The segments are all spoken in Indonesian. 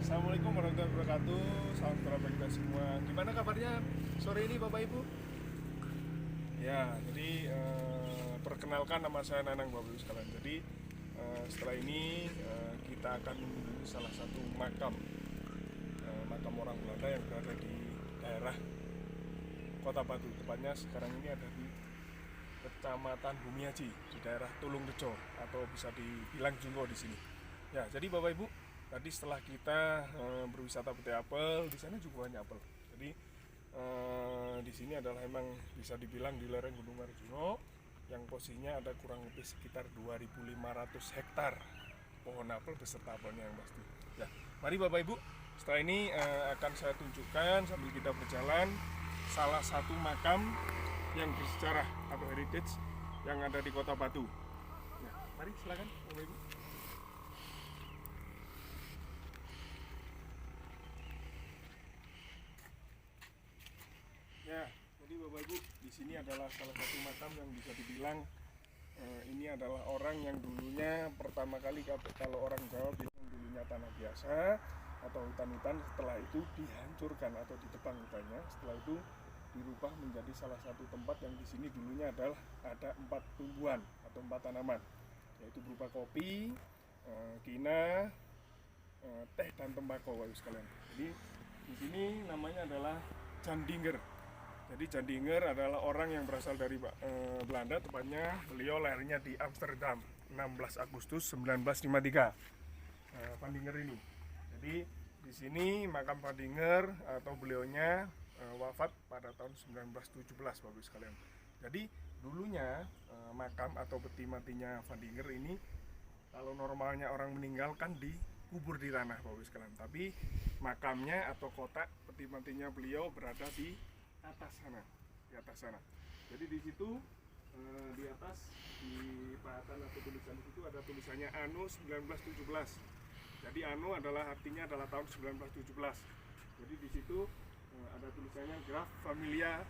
Assalamualaikum warahmatullahi wabarakatuh. Salam sejahtera bagi kita semua. Gimana kabarnya sore ini Bapak Ibu? Ya, jadi perkenalkan nama saya Nanang Bapak Ibu sekalian. Jadi setelah ini kita akan mengunjungi salah satu makam orang Belanda yang berada di daerah Kota Batu. Tepatnya sekarang ini ada di Kecamatan Bumiaji di daerah Tulungrejo atau bisa dibilang Jungo di sini. Ya, jadi Bapak Ibu, tadi setelah kita berwisata petik apel, di sana juga banyak apel. Jadi di sini adalah emang bisa dibilang di lereng Gunung Arjuna yang posisinya ada kurang lebih sekitar 2.500 hektar pohon apel beserta apelnya yang pasti. Ya, mari Bapak Ibu, setelah ini akan saya tunjukkan sambil kita berjalan salah satu makam yang bersejarah atau heritage yang ada di Kota Batu. Ya, mari silakan Bapak Ibu. Ya, jadi Bapak Ibu, di sini adalah salah satu makam yang bisa dibilang ini adalah orang yang dulunya pertama kali kalau orang Jawa bilang dulunya tanah biasa atau hutan-hutan, setelah itu dihancurkan atau ditebang hutannya, setelah itu dirubah menjadi salah satu tempat yang di sini dulunya adalah ada 4 tumbuhan atau 4 tanaman, yaitu berupa kopi, kina, teh dan tembakau Bapak sekalian. Jadi di sini namanya adalah Jandinger. Jadi Jandinger adalah orang yang berasal dari Belanda, tepatnya beliau lahirnya di Amsterdam 16 Agustus 1953. Van Dinger ini. Jadi di sini makam Van Dinger atau beliaunya wafat pada tahun 1917 Bapak sekalian. Jadi dulunya makam atau peti matinya Van Dinger ini kalau normalnya orang meninggal kan dikubur di tanah Bapak sekalian. Tapi makamnya atau kotak peti matinya beliau berada di atas sana, di atas sana. Jadi di situ di atas di pahatan atau tulisan itu ada tulisannya Anno 1917. Jadi Anno artinya adalah tahun 1917. Jadi di situ ada tulisannya Graf Familia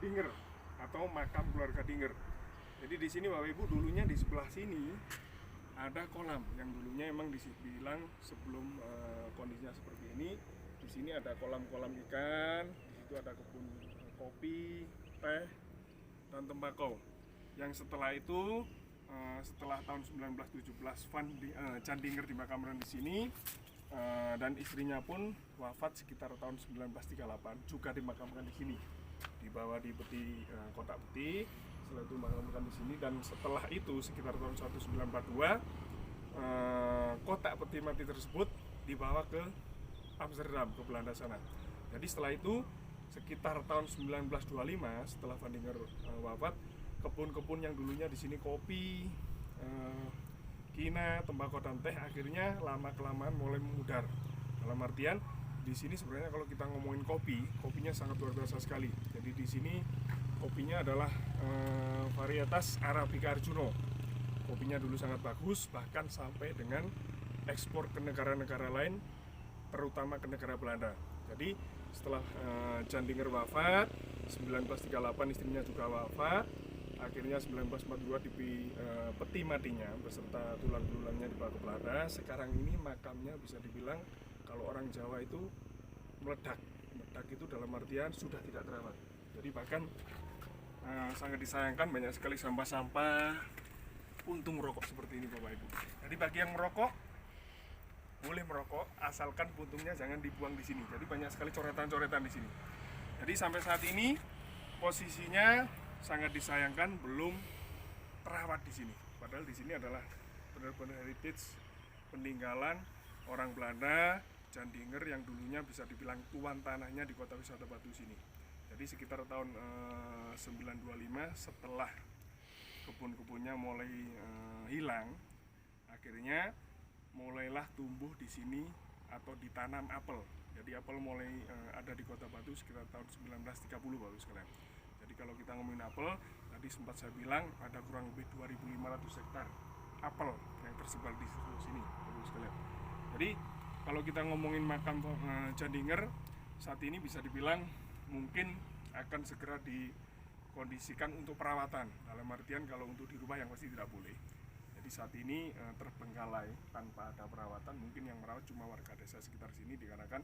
Dinger atau makam keluarga Dinger. Jadi di sini Bapak Ibu, dulunya di sebelah sini ada kolam yang dulunya emang dibilang sebelum kondisinya seperti ini. Di sini ada kolam-kolam ikan, di situ ada kebun kopi, teh, dan tembakau. Yang setelah itu, setelah tahun 1917, Jandinger dimakamkan di sini, dan istrinya pun wafat sekitar tahun 1938, juga dimakamkan di sini, dibawa di peti kotak peti. Setelah itu dimakamkan di sini, dan setelah itu sekitar tahun 1942, kotak peti mati tersebut dibawa ke Amsterdam, ke Belanda sana. Jadi setelah itu sekitar tahun 1925 setelah Van Dinger wafat, kebun-kebun yang dulunya di sini kopi, kina, tembakau dan teh akhirnya lama-kelamaan mulai memudar. Dalam artian di sini sebenarnya kalau kita ngomongin kopi, kopinya sangat luar biasa sekali. Jadi di sini kopinya adalah varietas Arabica Arjuno. Kopinya dulu sangat bagus, bahkan sampai dengan ekspor ke negara-negara lain, terutama ke negara Belanda. Jadi setelah Jandinger wafat 1938, istrinya juga wafat, akhirnya 1942 di peti matinya beserta tulang-tulangnya dibawa ke Belanda. Sekarang ini makamnya bisa dibilang kalau orang Jawa itu meledak itu dalam artian sudah tidak terawat. Jadi bahkan sangat disayangkan, banyak sekali sampah-sampah puntung merokok seperti ini Bapak Ibu. Jadi bagi yang merokok boleh merokok, asalkan puntungnya jangan dibuang di sini. Jadi banyak sekali coretan-coretan di sini. Jadi sampai saat ini posisinya sangat disayangkan, belum terawat di sini. Padahal di sini adalah benar-benar heritage peninggalan orang Belanda, Jandinger, yang dulunya bisa dibilang tuan tanahnya di kota wisata Batu sini. Jadi sekitar tahun 925 setelah kebun-kebunnya mulai hilang, akhirnya mulailah tumbuh di sini atau ditanam apel. Jadi apel mulai ada di Kota Batu sekitar tahun 1930 Bapak sekalian. Jadi kalau kita ngomongin apel, tadi sempat saya bilang ada kurang lebih 2.500 hektar apel yang tersebar di sini Bapak sekalian. Jadi kalau kita ngomongin makam Jandinger saat ini bisa dibilang mungkin akan segera dikondisikan untuk perawatan. Dalam artian kalau untuk di rumah yang pasti tidak boleh. Jadi saat ini terbengkalai tanpa ada perawatan. Mungkin yang merawat cuma warga desa sekitar sini, dikarenakan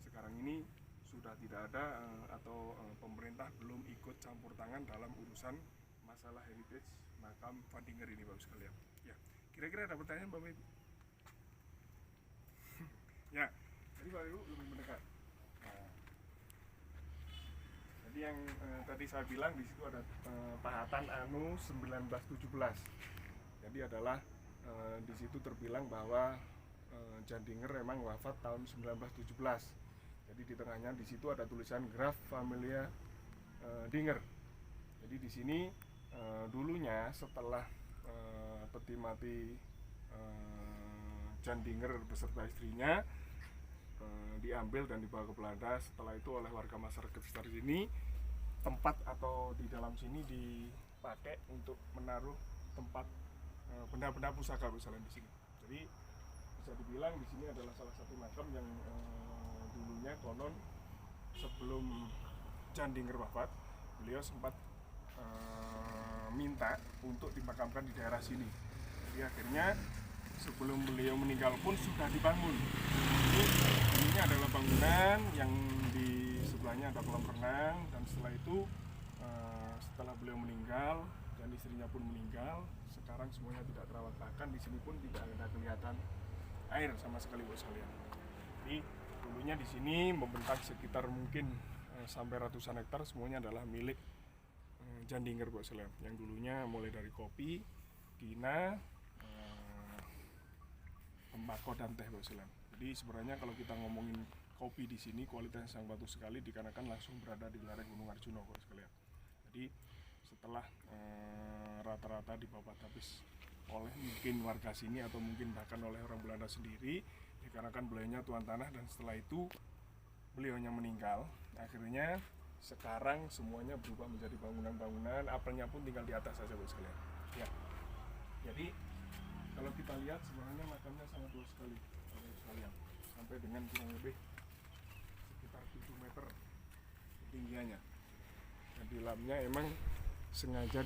sekarang ini sudah tidak ada atau pemerintah belum ikut campur tangan dalam urusan masalah heritage makam Vandinger ini, Bapak sekalian. Ya, kira-kira ada pertanyaan Bapak Ibu? Ya, jadi Bapak Ibu lebih mendekat. Nah, jadi yang tadi saya bilang di situ ada pahatan anu 1917. Jadi adalah di situ terbilang bahwa Jandinger memang wafat tahun 1917. Jadi di tengahnya di situ ada tulisan Graf Familia Dinger. Jadi di sini dulunya setelah peti mati Jandinger beserta istrinya diambil dan dibawa ke Belanda. Setelah itu oleh warga masyarakat sekitar sini, tempat atau di dalam sini dipakai untuk menaruh tempat benda-benda pusaka misalnya di sini. Jadi bisa dibilang di sini adalah salah satu makam yang dulunya konon sebelum Jandinger wafat, beliau sempat minta untuk dimakamkan di daerah sini. Jadi akhirnya sebelum beliau meninggal pun sudah dibangun. Ini adalah bangunan yang di sebelahnya ada kolam renang, dan setelah itu setelah beliau meninggal dan istrinya pun meninggal, sekarang semuanya tidak terawat, bahkan di sini pun tidak ada kelihatan air sama sekali, Bapak sekalian. Jadi dulunya di sini membentang sekitar mungkin sampai ratusan hektar, semuanya adalah milik Jandinger, Bapak sekalian. Yang dulunya mulai dari kopi, kina, tembakau dan teh, Bapak sekalian. Jadi sebenarnya kalau kita ngomongin kopi di sini kualitasnya sangat bagus sekali, dikarenakan langsung berada di lereng Gunung Arjuna, Bapak sekalian. Jadi setelah rata-rata dibabat habis oleh mungkin warga sini atau mungkin bahkan oleh orang Belanda sendiri, dikarenakan beliaunya tuan tanah, dan setelah itu beliaunya meninggal, akhirnya sekarang semuanya berubah menjadi bangunan-bangunan, apelnya pun tinggal di atas saja, Bapak sekalian. Ya. Jadi kalau kita lihat sebenarnya makamnya sangat luas sekali, Bapak sekalian, sampai dengan kurang lebih sekitar 7 meter ketinggiannya. Dan di dalamnya emang sengaja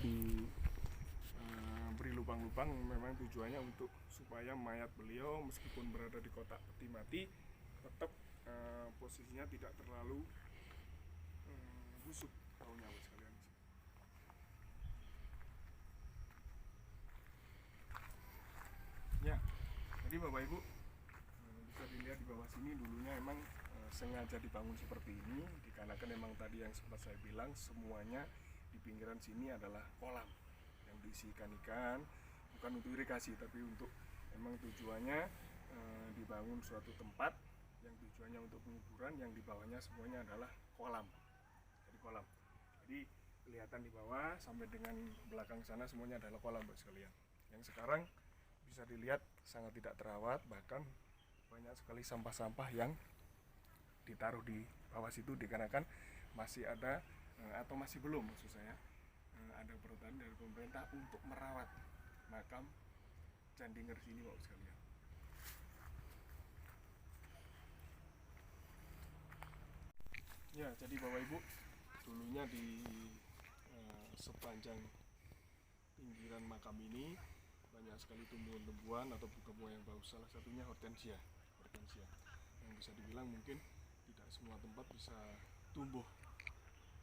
beri lubang-lubang, memang tujuannya untuk supaya mayat beliau meskipun berada di kotak peti mati tetap posisinya tidak terlalu busuk baunya, Bapak sekalian. Ya, jadi Bapak Ibu bisa dilihat di bawah sini dulunya emang sengaja dibangun seperti ini, dikarenakan memang tadi yang sempat saya bilang semuanya di pinggiran sini adalah kolam yang diisi ikan-ikan, bukan untuk irigasi tapi untuk memang tujuannya dibangun suatu tempat yang tujuannya untuk penguburan, yang di bawahnya semuanya adalah kolam. Jadi kolam. Jadi kelihatan di bawah sampai dengan belakang sana semuanya adalah kolam, Bapak sekalian. Yang sekarang bisa dilihat sangat tidak terawat, bahkan banyak sekali sampah-sampah yang ditaruh di bawah situ, dikarenakan masih ada atau masih belum, maksud saya, ada perhatian dari pemerintah untuk merawat makam Jandinger sini, Bapak sekalian. Ya, jadi Bapak Ibu, dulunya di sepanjang pinggiran makam ini banyak sekali tumbuhan-tumbuhan atau bunga-bunga yang bagus. Salah satunya hortensia, yang bisa dibilang mungkin tidak semua tempat bisa tumbuh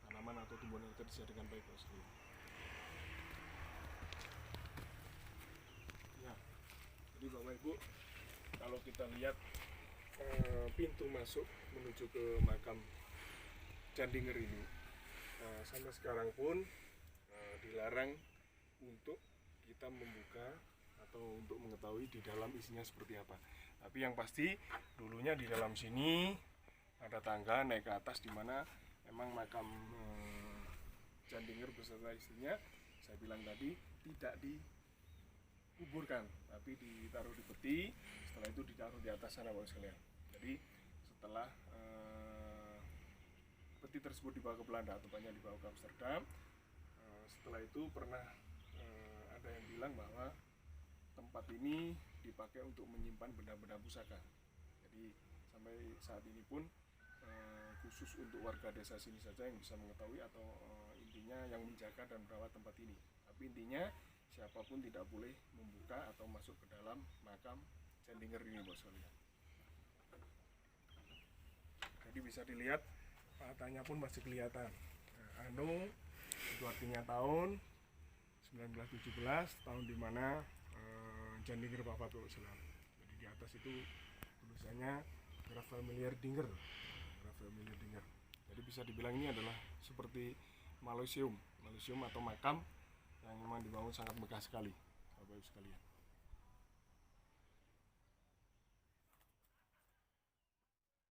tanaman atau tumbuhan hortensia dengan baik, Bapak sekalian. Ya, jadi Bapak Ibu, kalau kita lihat pintu masuk menuju ke makam Jandinger ini, sampai sekarang pun dilarang untuk kita membuka atau untuk mengetahui di dalam isinya seperti apa. Tapi yang pasti dulunya di dalam sini ada tangga naik ke atas, di mana memang makam Jandinger beserta istrinya, saya bilang tadi, tidak dikuburkan tapi ditaruh di peti, setelah itu ditaruh di atas sana, Bapak sekalian. Jadi setelah peti tersebut dibawa ke Belanda atau banyak dibawa ke Amsterdam, setelah itu pernah ada yang bilang bahwa tempat ini dipakai untuk menyimpan benda-benda pusaka. Jadi sampai saat ini pun khusus untuk warga desa sini saja yang bisa mengetahui atau intinya yang menjaga dan merawat tempat ini. Tapi intinya siapapun tidak boleh membuka atau masuk ke dalam makam Jandinger ini, bos sekalian. Jadi bisa dilihat patahnya pun masih kelihatan. Nah, itu artinya tahun 1917, tahun dimana Jandinger Bapak Tuluk Selam. Jadi di atas itu tulisannya Grafamiliar Dinger. Jadi bisa dibilang ini adalah seperti mausoleum atau makam yang memang dibangun sangat megah sekali, Bapak Ibu sekalian.